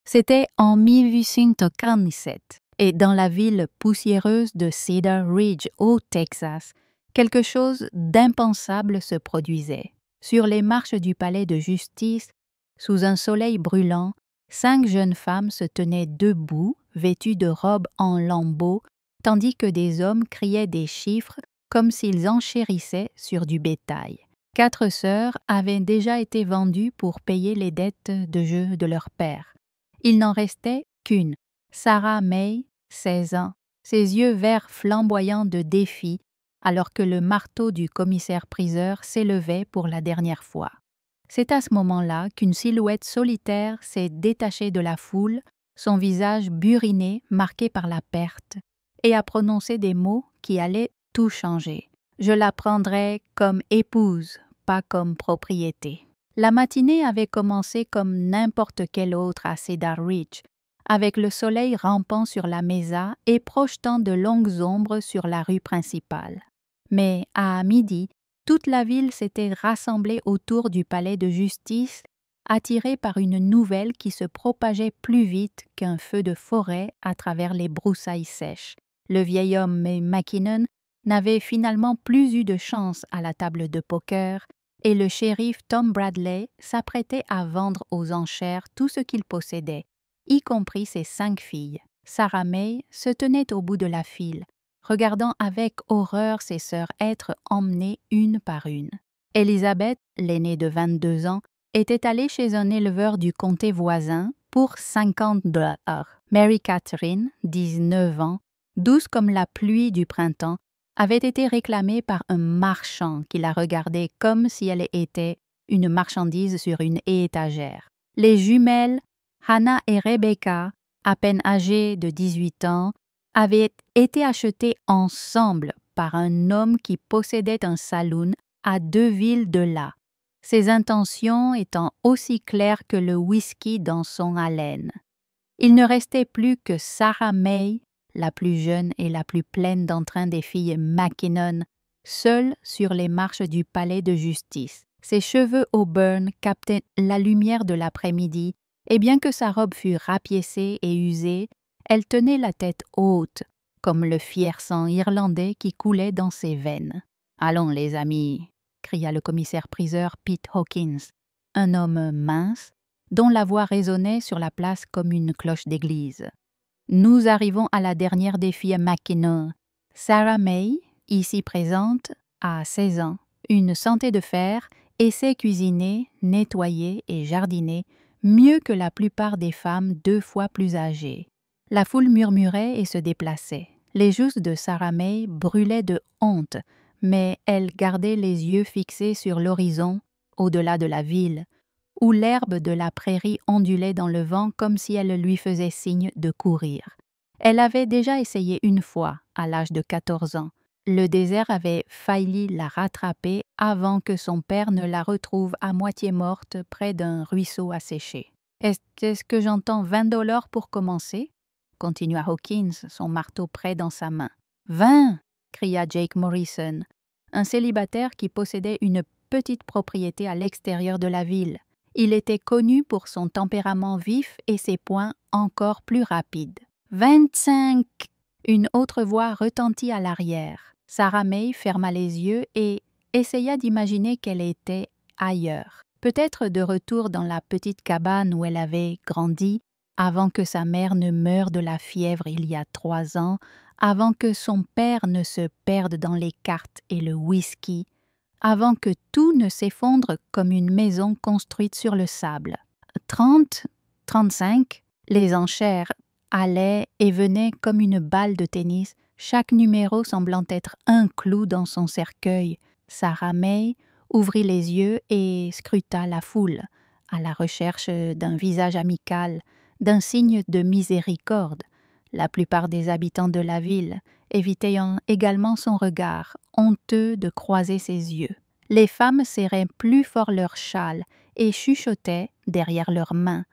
C'était en 1847 et dans la ville poussiéreuse de Cedar Ridge au Texas, quelque chose d'impensable se produisait. Sur les marches du palais de justice, sous un soleil brûlant, 5 jeunes femmes se tenaient debout, vêtues de robes en lambeaux, tandis que des hommes criaient des chiffres comme s'ils enchérissaient sur du bétail. 4 sœurs avaient déjà été vendues pour payer les dettes de jeu de leur père. Il n'en restait qu'une, Sarah May, 16 ans, ses yeux verts flamboyants de défi, alors que le marteau du commissaire-priseur s'élevait pour la dernière fois. C'est à ce moment-là qu'une silhouette solitaire s'est détachée de la foule, son visage buriné, marqué par la perte, et a prononcé des mots qui allaient tout changer. « Je la prendrai comme épouse, pas comme propriété. » La matinée avait commencé comme n'importe quelle autre à Cedar Ridge, avec le soleil rampant sur la mesa et projetant de longues ombres sur la rue principale. Mais à midi, toute la ville s'était rassemblée autour du palais de justice, attirée par une nouvelle qui se propageait plus vite qu'un feu de forêt à travers les broussailles sèches. Le vieil homme Mackinnon n'avait finalement plus eu de chance à la table de poker, et le shérif Tom Bradley s'apprêtait à vendre aux enchères tout ce qu'il possédait, y compris ses 5 filles. Sarah May se tenait au bout de la file, regardant avec horreur ses sœurs être emmenées une par une. Elizabeth, l'aînée de 22 ans, était allée chez un éleveur du comté voisin pour $50. Mary Catherine, 19 ans, douce comme la pluie du printemps, avait été réclamée par un marchand qui la regardait comme si elle était une marchandise sur une étagère. Les jumelles, Hannah et Rebecca, à peine âgées de 18 ans, avaient été achetées ensemble par un homme qui possédait un saloon à 2 villes de là, ses intentions étant aussi claires que le whisky dans son haleine. Il ne restait plus que Sarah May, la plus jeune et la plus pleine d'entrain des filles Mackinnon, seule sur les marches du palais de justice. Ses cheveux auburn captaient la lumière de l'après-midi, et bien que sa robe fût rapiécée et usée, elle tenait la tête haute, comme le fier sang irlandais qui coulait dans ses veines. « Allons, les amis !» cria le commissaire-priseur Pete Hawkins, un homme mince, dont la voix résonnait sur la place comme une cloche d'église. Nous arrivons à la dernière des filles Mackinnon. Sarah May, ici présente, a 16 ans, une santé de fer et sait cuisiner, nettoyer et jardiner mieux que la plupart des femmes 2 fois plus âgées. La foule murmurait et se déplaçait. Les joues de Sarah May brûlaient de honte, mais elle gardait les yeux fixés sur l'horizon, au-delà de la ville, où l'herbe de la prairie ondulait dans le vent comme si elle lui faisait signe de courir. Elle avait déjà essayé une fois, à l'âge de 14 ans. Le désert avait failli la rattraper avant que son père ne la retrouve à moitié morte près d'un ruisseau asséché. « Est-ce que j'entends $20 pour commencer ?» continua Hawkins, son marteau prêt dans sa main. « 20 !» cria Jake Morrison, un célibataire qui possédait une petite propriété à l'extérieur de la ville. Il était connu pour son tempérament vif et ses poings encore plus rapides. « 25 !» Une autre voix retentit à l'arrière. Sarah May ferma les yeux et essaya d'imaginer qu'elle était ailleurs. Peut-être de retour dans la petite cabane où elle avait grandi, avant que sa mère ne meure de la fièvre il y a 3 ans, avant que son père ne se perde dans les cartes et le whisky, avant que tout ne s'effondre comme une maison construite sur le sable. 30, 35, les enchères allaient et venaient comme une balle de tennis, chaque numéro semblant être un clou dans son cercueil. Sarah May ouvrit les yeux et scruta la foule, à la recherche d'un visage amical, d'un signe de miséricorde. La plupart des habitants de la ville évitaient également son regard, honteux de croiser ses yeux. Les femmes serraient plus fort leurs châles et chuchotaient derrière leurs mains.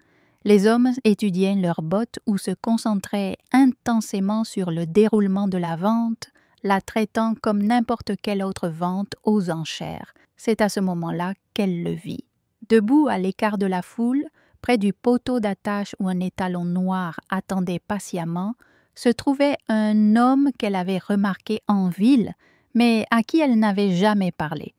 Les hommes étudiaient leurs bottes ou se concentraient intensément sur le déroulement de la vente, la traitant comme n'importe quelle autre vente aux enchères. C'est à ce moment-là qu'elle le vit. Debout à l'écart de la foule, près du poteau d'attache où un étalon noir attendait patiemment, se trouvait un homme qu'elle avait remarqué en ville, mais à qui elle n'avait jamais parlé.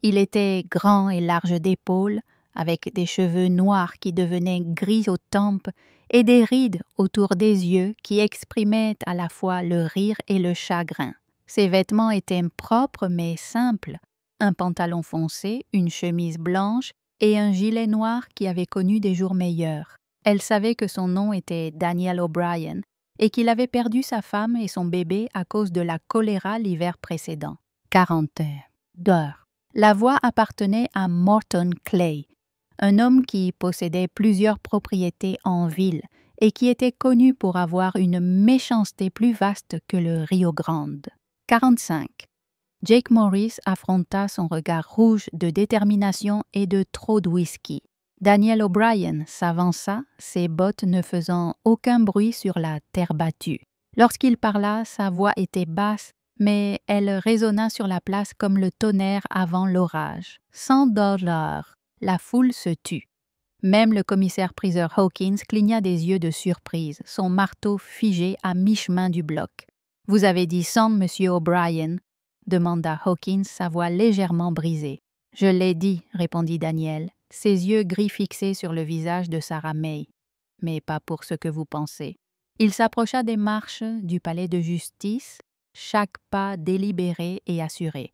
Il était grand et large d'épaules, avec des cheveux noirs qui devenaient gris aux tempes et des rides autour des yeux qui exprimaient à la fois le rire et le chagrin. Ses vêtements étaient propres mais simples, un pantalon foncé, une chemise blanche et un gilet noir qui avait connu des jours meilleurs. Elle savait que son nom était Daniel O'Brien et qu'il avait perdu sa femme et son bébé à cause de la choléra l'hiver précédent. 40 heures. La voix appartenait à Morton Clay, un homme qui possédait plusieurs propriétés en ville et qui était connu pour avoir une méchanceté plus vaste que le Rio Grande. 45. Jake Morris affronta son regard rouge de détermination et de trop de whisky. Daniel O'Brien s'avança, ses bottes ne faisant aucun bruit sur la terre battue. Lorsqu'il parla, sa voix était basse, mais elle résonna sur la place comme le tonnerre avant l'orage. 100 $. La foule se tut. Même le commissaire-priseur Hawkins cligna des yeux de surprise, son marteau figé à mi-chemin du bloc. « Vous avez dit 100, monsieur O'Brien ?» demanda Hawkins, sa voix légèrement brisée. « Je l'ai dit, » répondit Daniel, ses yeux gris fixés sur le visage de Sarah May. « Mais pas pour ce que vous pensez. » Il s'approcha des marches du palais de justice, chaque pas délibéré et assuré.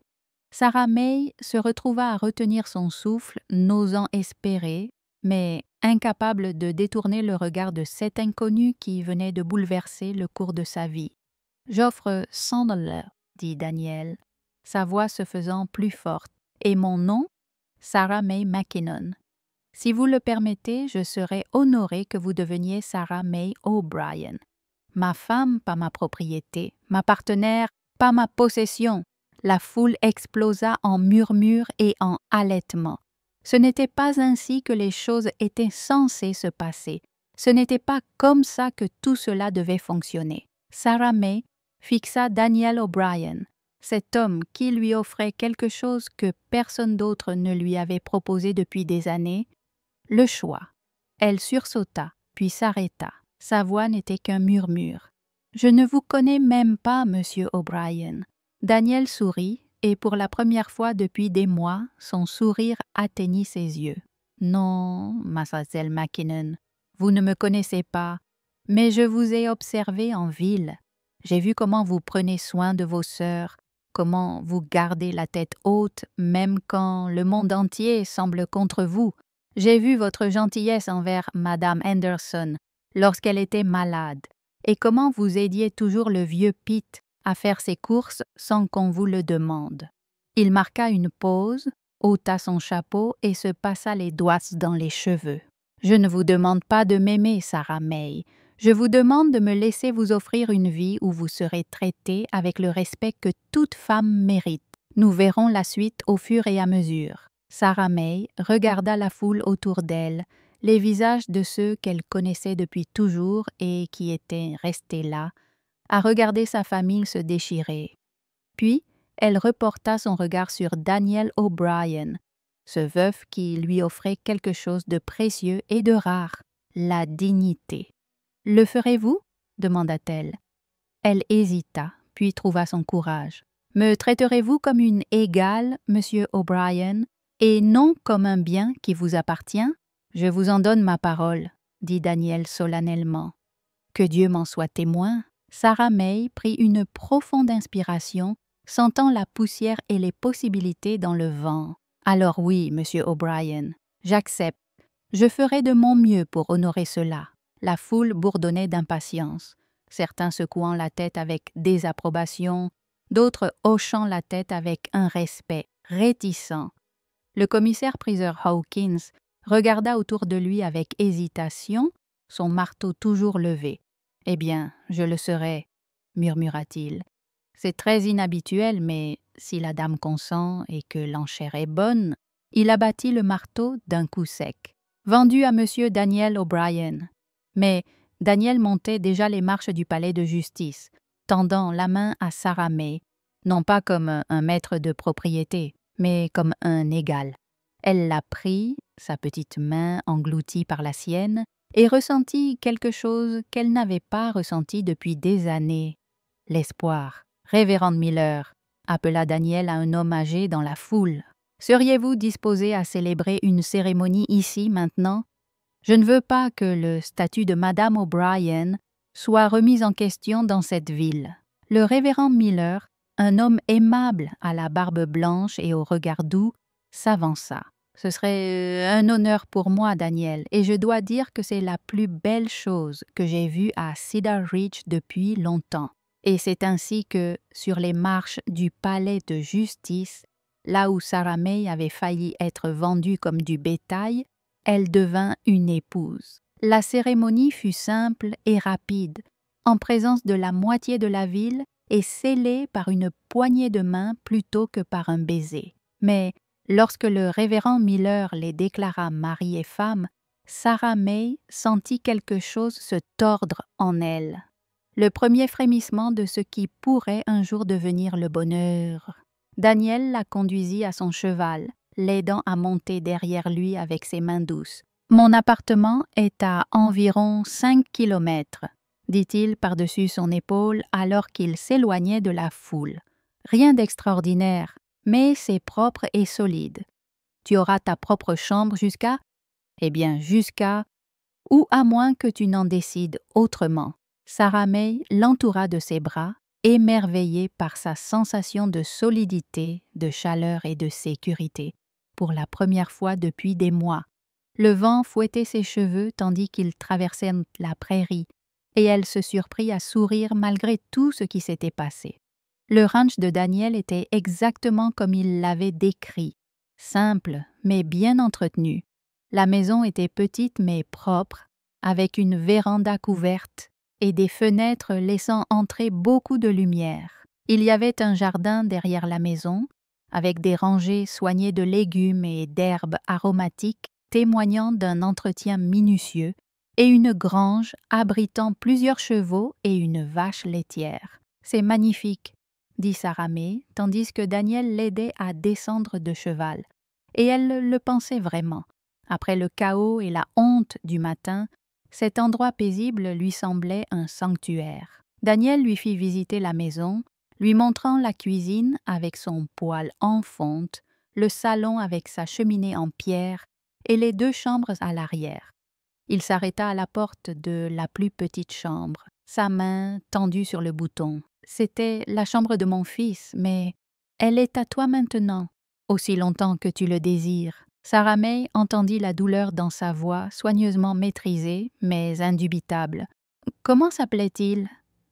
Sarah May se retrouva à retenir son souffle, n'osant espérer, mais incapable de détourner le regard de cet inconnu qui venait de bouleverser le cours de sa vie. « J'offre 100 $, dit Daniel, sa voix se faisant plus forte. « Et mon nom? Sarah May McKinnon. Si vous le permettez, je serais honorée que vous deveniez Sarah May O'Brien. Ma femme, pas ma propriété. Ma partenaire, pas ma possession. » La foule explosa en murmures et en halètements. Ce n'était pas ainsi que les choses étaient censées se passer. Ce n'était pas comme ça que tout cela devait fonctionner. Sarah May fixa Daniel O'Brien, cet homme qui lui offrait quelque chose que personne d'autre ne lui avait proposé depuis des années, le choix. Elle sursauta, puis s'arrêta. Sa voix n'était qu'un murmure. « Je ne vous connais même pas, monsieur O'Brien. » Daniel sourit, et pour la première fois depuis des mois, son sourire atteignit ses yeux. « Non, mademoiselle McKinnon, vous ne me connaissez pas, mais je vous ai observé en ville. J'ai vu comment vous prenez soin de vos sœurs, comment vous gardez la tête haute même quand le monde entier semble contre vous. J'ai vu votre gentillesse envers Madame Henderson lorsqu'elle était malade, et comment vous aidiez toujours le vieux Pete à faire ses courses sans qu'on vous le demande. » Il marqua une pause, ôta son chapeau et se passa les doigts dans les cheveux. « Je ne vous demande pas de m'aimer, Sarah May. Je vous demande de me laisser vous offrir une vie où vous serez traitée avec le respect que toute femme mérite. Nous verrons la suite au fur et à mesure. » Sarah May regarda la foule autour d'elle, les visages de ceux qu'elle connaissait depuis toujours et qui étaient restés là, à regarder sa famille se déchirer. Puis, elle reporta son regard sur Daniel O'Brien, ce veuf qui lui offrait quelque chose de précieux et de rare, la dignité. « Le ferez-vous » demanda-t-elle. Elle hésita, puis trouva son courage. « Me traiterez-vous comme une égale, monsieur O'Brien, et non comme un bien qui vous appartient? Je vous en donne ma parole, » dit Daniel solennellement. « Que Dieu m'en soit témoin. » Sarah May prit une profonde inspiration, sentant la poussière et les possibilités dans le vent. « Alors oui, monsieur O'Brien, j'accepte. Je ferai de mon mieux pour honorer cela. » La foule bourdonnait d'impatience, certains secouant la tête avec désapprobation, d'autres hochant la tête avec un respect réticent. Le commissaire-priseur Hawkins regarda autour de lui avec hésitation, son marteau toujours levé. « Eh bien, je le serai, » murmura-t-il. « C'est très inhabituel, mais si la dame consent et que l'enchère est bonne... » Il abattit le marteau d'un coup sec. « Vendu à monsieur Daniel O'Brien. » Mais Daniel montait déjà les marches du palais de justice, tendant la main à Sarah May, non pas comme un maître de propriété, mais comme un égal. Elle la prit, sa petite main engloutie par la sienne, et ressentit quelque chose qu'elle n'avait pas ressenti depuis des années. L'espoir. « Révérende Miller », appela Daniel à un homme âgé dans la foule. « Seriez-vous disposé à célébrer une cérémonie ici maintenant? Je ne veux pas que le statut de Madame O'Brien soit remis en question dans cette ville. » Le révérend Miller, un homme aimable à la barbe blanche et au regard doux, s'avança. « Ce serait un honneur pour moi, Daniel, et je dois dire que c'est la plus belle chose que j'ai vue à Cedar Ridge depuis longtemps. Et c'est ainsi que, sur les marches du palais de justice, là où Sarah May avait failli être vendue comme du bétail, elle devint une épouse. La cérémonie fut simple et rapide, en présence de la moitié de la ville et scellée par une poignée de main plutôt que par un baiser. Mais lorsque le révérend Miller les déclara mari et femme, Sarah May sentit quelque chose se tordre en elle. Le premier frémissement de ce qui pourrait un jour devenir le bonheur. Daniel la conduisit à son cheval, l'aidant à monter derrière lui avec ses mains douces. « Mon appartement est à environ 5 kilomètres, dit-il par-dessus son épaule alors qu'il s'éloignait de la foule. Rien d'extraordinaire, mais c'est propre et solide. Tu auras ta propre chambre jusqu'à... Eh bien, jusqu'à... ou à moins que tu n'en décides autrement. » Sarah May l'entoura de ses bras, émerveillée par sa sensation de solidité, de chaleur et de sécurité, pour la première fois depuis des mois. Le vent fouettait ses cheveux tandis qu'ils traversaient la prairie, et elle se surprit à sourire malgré tout ce qui s'était passé. Le ranch de Daniel était exactement comme il l'avait décrit, simple mais bien entretenu. La maison était petite mais propre, avec une véranda couverte et des fenêtres laissant entrer beaucoup de lumière. Il y avait un jardin derrière la maison, avec des rangées soignées de légumes et d'herbes aromatiques témoignant d'un entretien minutieux, et une grange abritant plusieurs chevaux et une vache laitière. « C'est magnifique », dit Sarah May, tandis que Daniel l'aidait à descendre de cheval. Et elle le pensait vraiment. Après le chaos et la honte du matin, cet endroit paisible lui semblait un sanctuaire. Daniel lui fit visiter la maison, lui montrant la cuisine avec son poêle en fonte, le salon avec sa cheminée en pierre et les 2 chambres à l'arrière. Il s'arrêta à la porte de la plus petite chambre, sa main tendue sur le bouton. « C'était la chambre de mon fils, mais elle est à toi maintenant, aussi longtemps que tu le désires. » Sarah May entendit la douleur dans sa voix, soigneusement maîtrisée, mais indubitable. « Comment s'appelait-il »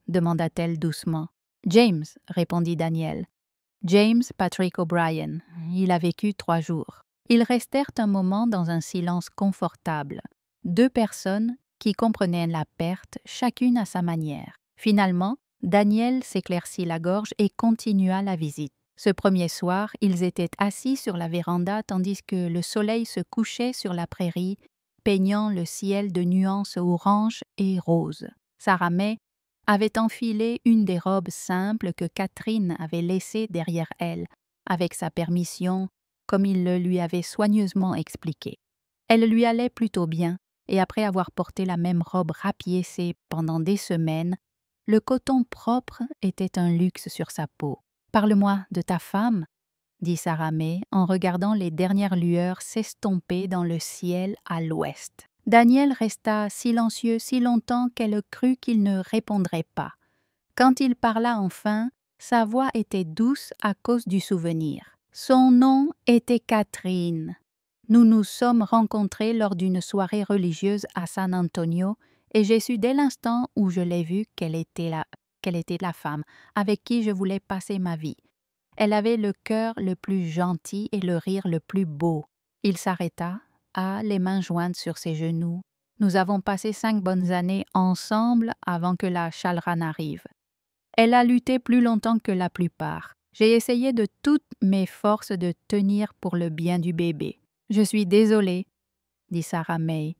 demanda-t-elle doucement. « James » répondit Daniel. « James Patrick O'Brien. Il a vécu 3 jours. » Ils restèrent un moment dans un silence confortable. 2 personnes qui comprenaient la perte, chacune à sa manière. Finalement, Daniel s'éclaircit la gorge et continua la visite. Ce premier soir, ils étaient assis sur la véranda tandis que le soleil se couchait sur la prairie, peignant le ciel de nuances oranges et roses. Sarah May avait enfilé une des robes simples que Catherine avait laissées derrière elle, avec sa permission, comme il le lui avait soigneusement expliqué. Elle lui allait plutôt bien, et après avoir porté la même robe rapiécée pendant des semaines, le coton propre était un luxe sur sa peau. « Parle-moi de ta femme » dit Sarah May en regardant les dernières lueurs s'estomper dans le ciel à l'ouest. Daniel resta silencieux si longtemps qu'elle crut qu'il ne répondrait pas. Quand il parla enfin, sa voix était douce à cause du souvenir. Son nom était Catherine. Nous nous sommes rencontrés lors d'une soirée religieuse à San Antonio et j'ai su dès l'instant où je l'ai vue qu'elle était la femme avec qui je voulais passer ma vie. Elle avait le cœur le plus gentil et le rire le plus beau. Il s'arrêta, les mains jointes sur ses genoux. Nous avons passé 5 bonnes années ensemble avant que la chaleran n'arrive. Elle a lutté plus longtemps que la plupart. J'ai essayé de toutes mes forces de tenir pour le bien du bébé. Je suis désolée, dit Sarah May,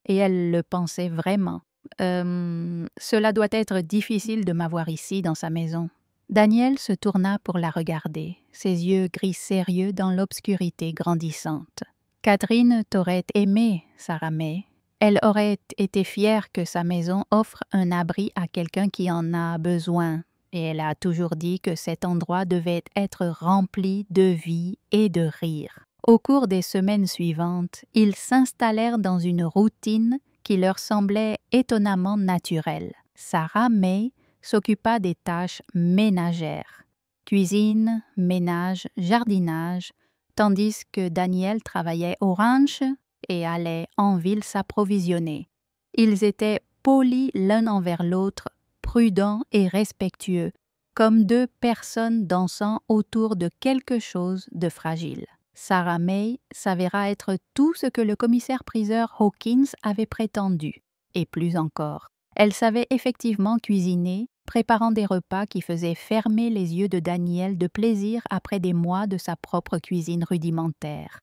et elle le pensait vraiment. Cela doit être difficile de m'avoir ici dans sa maison. Daniel se tourna pour la regarder, ses yeux gris sérieux dans l'obscurité grandissante. Catherine t'aurait aimé, Sarah May. Elle aurait été fière que sa maison offre un abri à quelqu'un qui en a besoin, et elle a toujours dit que cet endroit devait être rempli de vie et de rire. Au cours des semaines suivantes, ils s'installèrent dans une routine qui leur semblait étonnamment naturelle. Sarah May s'occupa des tâches ménagères, cuisine, ménage, jardinage, tandis que Daniel travaillait au ranch et allait en ville s'approvisionner. Ils étaient polis l'un envers l'autre, prudents et respectueux, comme deux personnes dansant autour de quelque chose de fragile. Sarah May s'avéra être tout ce que le commissaire-priseur Hawkins avait prétendu, et plus encore. Elle savait effectivement cuisiner, préparant des repas qui faisaient fermer les yeux de Daniel de plaisir après des mois de sa propre cuisine rudimentaire.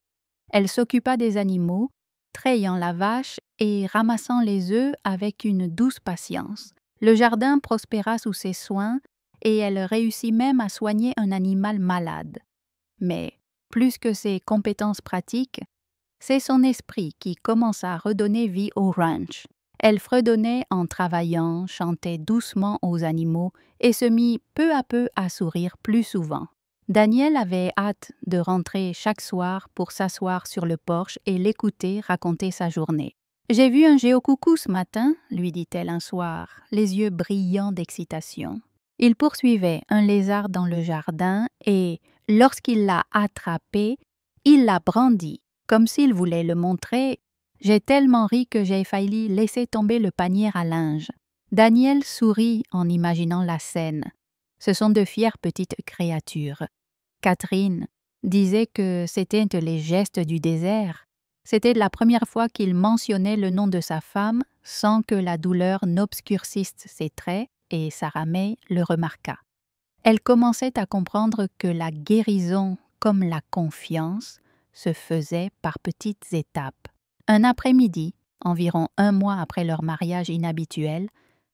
Elle s'occupa des animaux, trayant la vache et ramassant les œufs avec une douce patience. Le jardin prospéra sous ses soins et elle réussit même à soigner un animal malade. Mais, plus que ses compétences pratiques, c'est son esprit qui commença à redonner vie au ranch. Elle fredonnait en travaillant, chantait doucement aux animaux et se mit peu à peu à sourire plus souvent. Daniel avait hâte de rentrer chaque soir pour s'asseoir sur le porche et l'écouter raconter sa journée. « J'ai vu un géocoucou ce matin, » lui dit-elle un soir, les yeux brillants d'excitation. Il poursuivait un lézard dans le jardin et, lorsqu'il l'a attrapé, il l'a brandi, comme s'il voulait le montrer. J'ai tellement ri que j'ai failli laisser tomber le panier à linge. Daniel sourit en imaginant la scène. Ce sont de fières petites créatures. Catherine disait que c'étaient les gestes du désert. C'était la première fois qu'il mentionnait le nom de sa femme sans que la douleur n'obscurcisse ses traits, et Sarah May le remarqua. Elle commençait à comprendre que la guérison, comme la confiance, se faisait par petites étapes. Un après-midi, environ 1 mois après leur mariage inhabituel,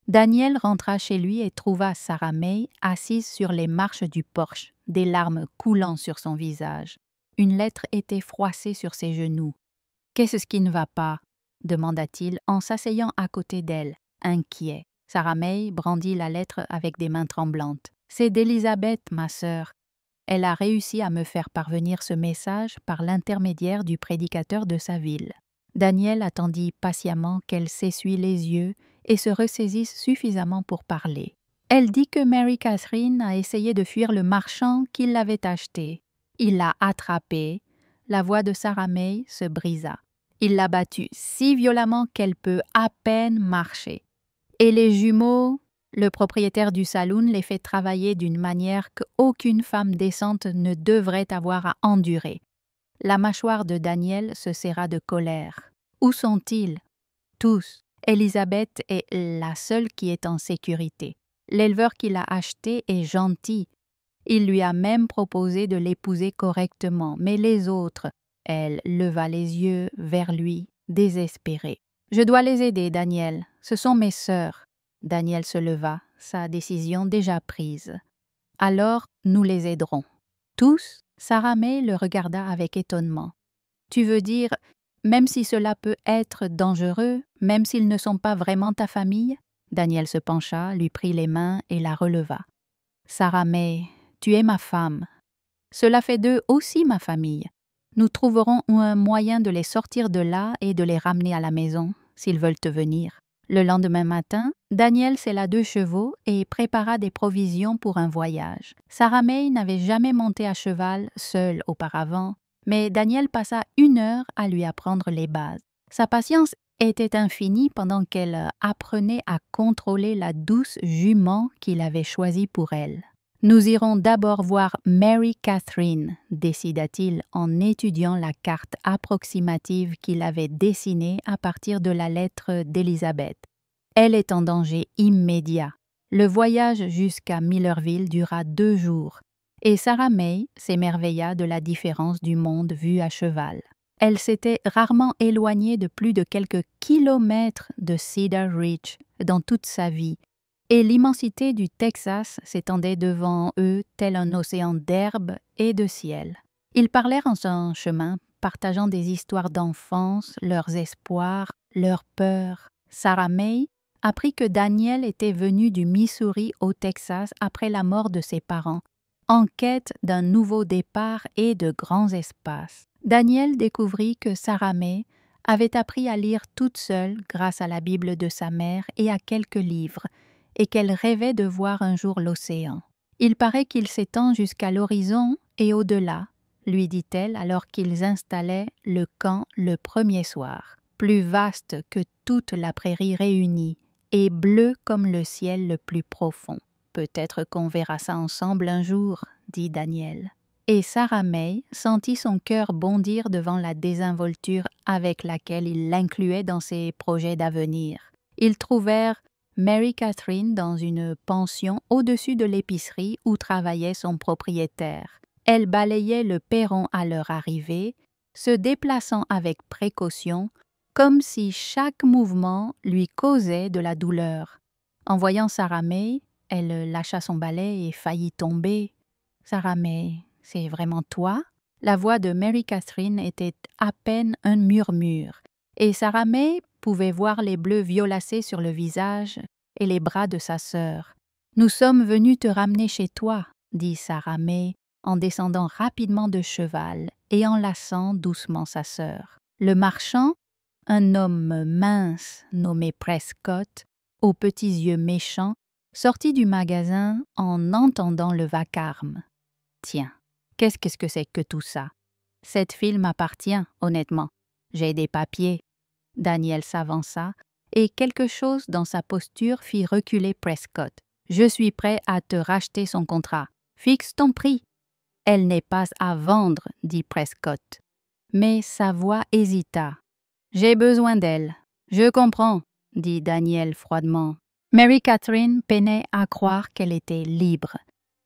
Daniel rentra chez lui et trouva Sarah May assise sur les marches du porche, des larmes coulant sur son visage. Une lettre était froissée sur ses genoux. « Qu'est-ce qui ne va pas ?» demanda-t-il en s'asseyant à côté d'elle, inquiet. Sarah May brandit la lettre avec des mains tremblantes. « C'est d'Élisabeth, ma sœur. Elle a réussi à me faire parvenir ce message par l'intermédiaire du prédicateur de sa ville. » Daniel attendit patiemment qu'elle s'essuie les yeux et se ressaisisse suffisamment pour parler. Elle dit que Mary Catherine a essayé de fuir le marchand qui l'avait achetée. Il l'a attrapée. La voix de Sarah May se brisa. Il l'a battue si violemment qu'elle peut à peine marcher. Et les jumeaux, le propriétaire du saloon les fait travailler d'une manière qu'aucune femme décente ne devrait avoir à endurer. La mâchoire de Daniel se serra de colère. Où sont-ils? Tous. Élisabeth est la seule qui est en sécurité. L'éleveur qui l'a achetée est gentil. Il lui a même proposé de l'épouser correctement, mais les autres, elle leva les yeux vers lui, désespérée. « Je dois les aider, Daniel. Ce sont mes sœurs. » Daniel se leva, sa décision déjà prise. « Alors, nous les aiderons. » Tous? Sarah May le regarda avec étonnement. « Tu veux dire, même si cela peut être dangereux, même s'ils ne sont pas vraiment ta famille ?» Daniel se pencha, lui prit les mains et la releva. « Sarah May, tu es ma femme. Cela fait d'eux aussi ma famille. Nous trouverons un moyen de les sortir de là et de les ramener à la maison, s'ils veulent te venir. » Le lendemain matin, Daniel sella 2 chevaux et prépara des provisions pour un voyage. Sarah May n'avait jamais monté à cheval seule auparavant, mais Daniel passa 1 heure à lui apprendre les bases. Sa patience était infinie pendant qu'elle apprenait à contrôler la douce jument qu'il avait choisie pour elle. « Nous irons d'abord voir Mary Catherine, » décida-t-il en étudiant la carte approximative qu'il avait dessinée à partir de la lettre d'Élisabeth. Elle est en danger immédiat. Le voyage jusqu'à Millerville dura 2 jours, et Sarah May s'émerveilla de la différence du monde vu à cheval. Elle s'était rarement éloignée de plus de quelques kilomètres de Cedar Ridge dans toute sa vie, et l'immensité du Texas s'étendait devant eux tel un océan d'herbe et de ciel. Ils parlèrent en un chemin partageant des histoires d'enfance, leurs espoirs, leurs peurs. Sarah May apprit que Daniel était venu du Missouri au Texas après la mort de ses parents, en quête d'un nouveau départ et de grands espaces. Daniel découvrit que Sarah May avait appris à lire toute seule grâce à la Bible de sa mère et à quelques livres, et qu'elle rêvait de voir un jour l'océan. « Il paraît qu'il s'étend jusqu'à l'horizon et au-delà », lui dit-elle alors qu'ils installaient le camp le premier soir. Plus vaste que toute la prairie réunie, et bleu comme le ciel le plus profond. « Peut-être qu'on verra ça ensemble un jour, » dit Daniel. Et Sarah May sentit son cœur bondir devant la désinvolture avec laquelle il l'incluait dans ses projets d'avenir. Ils trouvèrent Mary Catherine dans une pension au-dessus de l'épicerie où travaillait son propriétaire. Elle balayait le perron à leur arrivée, se déplaçant avec précaution, comme si chaque mouvement lui causait de la douleur. En voyant Sarah May, elle lâcha son balai et faillit tomber. « Sarah May, c'est vraiment toi ?» La voix de Mary Catherine était à peine un murmure, et Sarah May pouvait voir les bleus violacés sur le visage et les bras de sa sœur. « Nous sommes venus te ramener chez toi, » dit Sarah May en descendant rapidement de cheval et enlaçant doucement sa sœur. Le marchand, un homme mince nommé Prescott, aux petits yeux méchants, sortit du magasin en entendant le vacarme. « Tiens, qu'est-ce que c'est que tout ça? Cette fille m'appartient, honnêtement. J'ai des papiers. » Daniel s'avança, et quelque chose dans sa posture fit reculer Prescott. « Je suis prêt à te racheter son contrat. Fixe ton prix. » « Elle n'est pas à vendre, » dit Prescott. Mais sa voix hésita. « J'ai besoin d'elle. »« Je comprends, » dit Daniel froidement. Mary Catherine peinait à croire qu'elle était libre.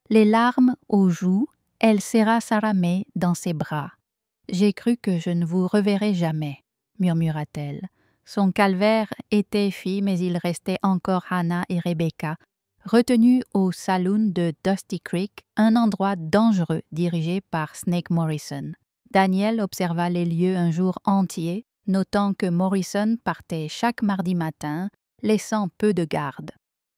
Les larmes aux joues, elle serra Sarah May dans ses bras. « J'ai cru que je ne vous reverrais jamais, » murmura-t-elle. Son calvaire était fait, mais il restait encore Hannah et Rebecca, retenues au saloon de Dusty Creek, un endroit dangereux dirigé par Snake Morrison. Daniel observa les lieux un jour entier, notant que Morrison partait chaque mardi matin, laissant peu de garde.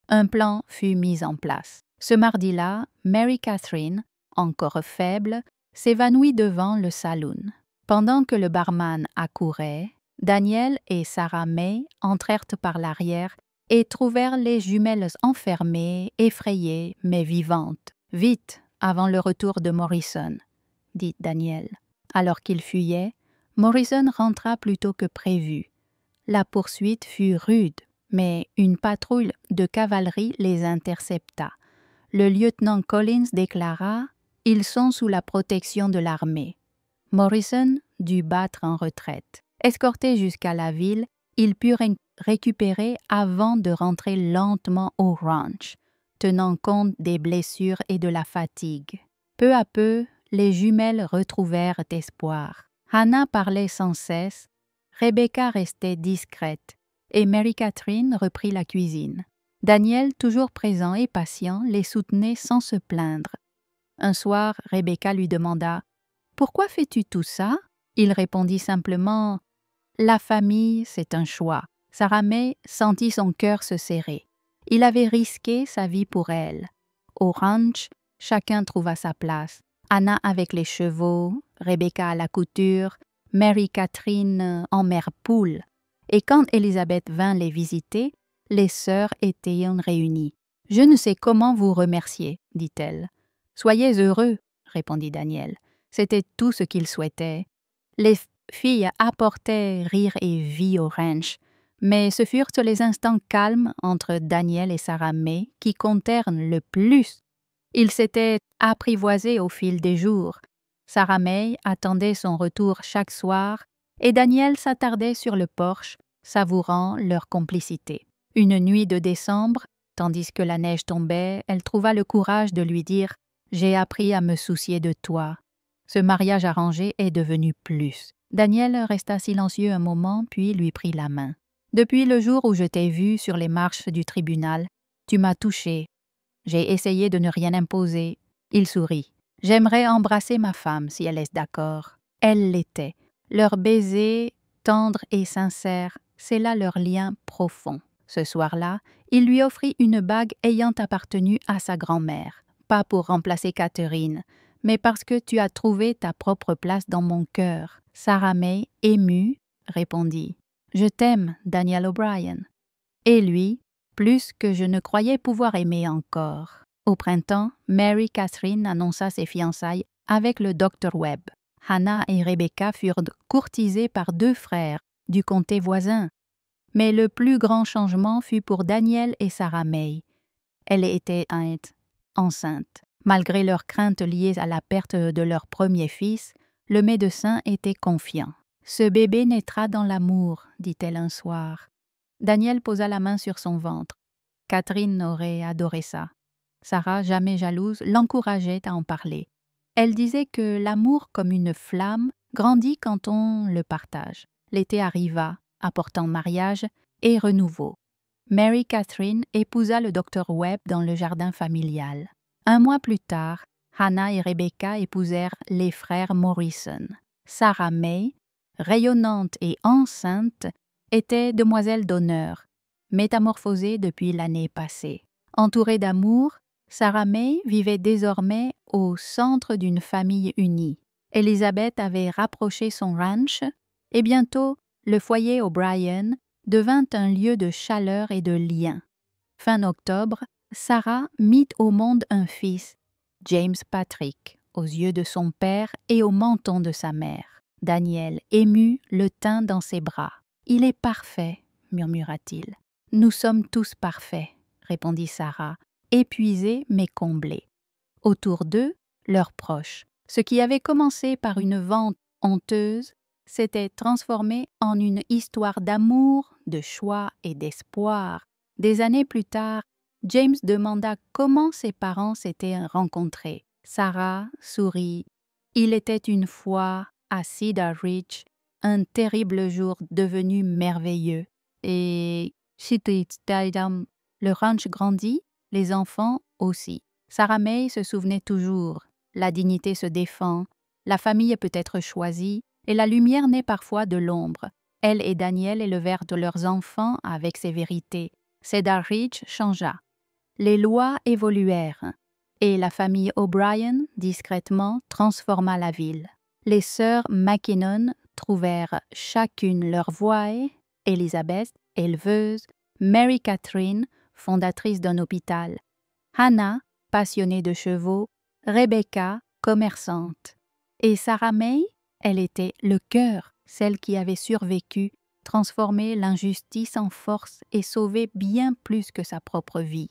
Un plan fut mis en place. Ce mardi-là, Mary Catherine, encore faible, s'évanouit devant le saloon. Pendant que le barman accourait, Daniel et Sarah May entrèrent par l'arrière et trouvèrent les jumelles enfermées, effrayées mais vivantes. « Vite, avant le retour de Morrison », dit Daniel. Alors qu'il fuyait, Morrison rentra plus tôt que prévu. La poursuite fut rude, mais une patrouille de cavalerie les intercepta. Le lieutenant Collins déclara « Ils sont sous la protection de l'armée ». Morrison dut battre en retraite. Escortés jusqu'à la ville, ils purent récupérer avant de rentrer lentement au ranch, tenant compte des blessures et de la fatigue. Peu à peu, les jumelles retrouvèrent espoir. Hannah parlait sans cesse, Rebecca restait discrète, et Mary Catherine reprit la cuisine. Daniel, toujours présent et patient, les soutenait sans se plaindre. Un soir, Rebecca lui demanda « Pourquoi fais-tu tout ça ?» Il répondit simplement « La famille, c'est un choix. » Sarah May sentit son cœur se serrer. Il avait risqué sa vie pour elle. Au ranch, chacun trouva sa place. Hannah avec les chevaux, Rebecca à la couture, Mary Catherine en mère poule. Et quand Elizabeth vint les visiter, les sœurs étaient réunies. « Je ne sais comment vous remercier, » dit-elle. « Soyez heureux, » répondit Daniel. C'était tout ce qu'il souhaitait. Les filles apportaient rire et vie au ranch, mais ce furent les instants calmes entre Daniel et Sarah May qui comptèrent le plus. Ils s'étaient apprivoisés au fil des jours. Sarah May attendait son retour chaque soir et Daniel s'attardait sur le porche, savourant leur complicité. Une nuit de décembre, tandis que la neige tombait, elle trouva le courage de lui dire « J'ai appris à me soucier de toi ». Ce mariage arrangé est devenu plus. Daniel resta silencieux un moment, puis lui prit la main. « Depuis le jour où je t'ai vu sur les marches du tribunal, tu m'as touché. J'ai essayé de ne rien imposer. » Il sourit. « J'aimerais embrasser ma femme si elle est d'accord. » Elle l'était. Leur baiser, tendre et sincère, c'est là leur lien profond. Ce soir-là, il lui offrit une bague ayant appartenu à sa grand-mère, pas pour remplacer Catherine, mais parce que tu as trouvé ta propre place dans mon cœur. Sarah May, émue, répondit « Je t'aime, Daniel O'Brien. » Et lui, plus que je ne croyais pouvoir aimer encore. Au printemps, Mary Catherine annonça ses fiançailles avec le Dr. Webb. Hannah et Rebecca furent courtisées par 2 frères du comté voisin. Mais le plus grand changement fut pour Daniel et Sarah May. Elle était enceinte. Malgré leurs craintes liées à la perte de leur premier fils, le médecin était confiant. « Ce bébé naîtra dans l'amour, dit-elle un soir. » Daniel posa la main sur son ventre. Catherine aurait adoré ça. Sarah, jamais jalouse, l'encourageait à en parler. Elle disait que l'amour, comme une flamme, grandit quand on le partage. L'été arriva, apportant mariage et renouveau. Mary Catherine épousa le Dr. Webb dans le jardin familial. 1 mois plus tard, Hannah et Rebecca épousèrent les frères Morrison. Sarah May, rayonnante et enceinte, était demoiselle d'honneur, métamorphosée depuis l'année passée. Entourée d'amour, Sarah May vivait désormais au centre d'une famille unie. Elizabeth avait rapproché son ranch et bientôt le foyer O'Brien devint un lieu de chaleur et de lien. Fin octobre, Sarah mit au monde un fils, James Patrick, aux yeux de son père et au menton de sa mère. Daniel, ému, le tint dans ses bras. « Il est parfait, » murmura-t-il. « Nous sommes tous parfaits, » répondit Sarah, épuisée mais comblée. Autour d'eux, leurs proches. Ce qui avait commencé par une vente honteuse s'était transformé en une histoire d'amour, de choix et d'espoir. Des années plus tard, James demanda comment ses parents s'étaient rencontrés. Sarah sourit. Il était une fois, à Cedar Ridge, un terrible jour devenu merveilleux. Et le ranch grandit, les enfants aussi. Sarah May se souvenait toujours. La dignité se défend, la famille peut être choisie, et la lumière naît parfois de l'ombre. Elle et Daniel élevèrent de leurs enfants avec ces vérités. Cedar Ridge changea. Les lois évoluèrent, et la famille O'Brien, discrètement, transforma la ville. Les sœurs Mackinnon trouvèrent chacune leur voie et Elizabeth, éleveuse, Mary Catherine, fondatrice d'un hôpital, Hannah, passionnée de chevaux, Rebecca, commerçante. Et Sarah May, elle était le cœur, celle qui avait survécu, transformé l'injustice en force et sauvé bien plus que sa propre vie.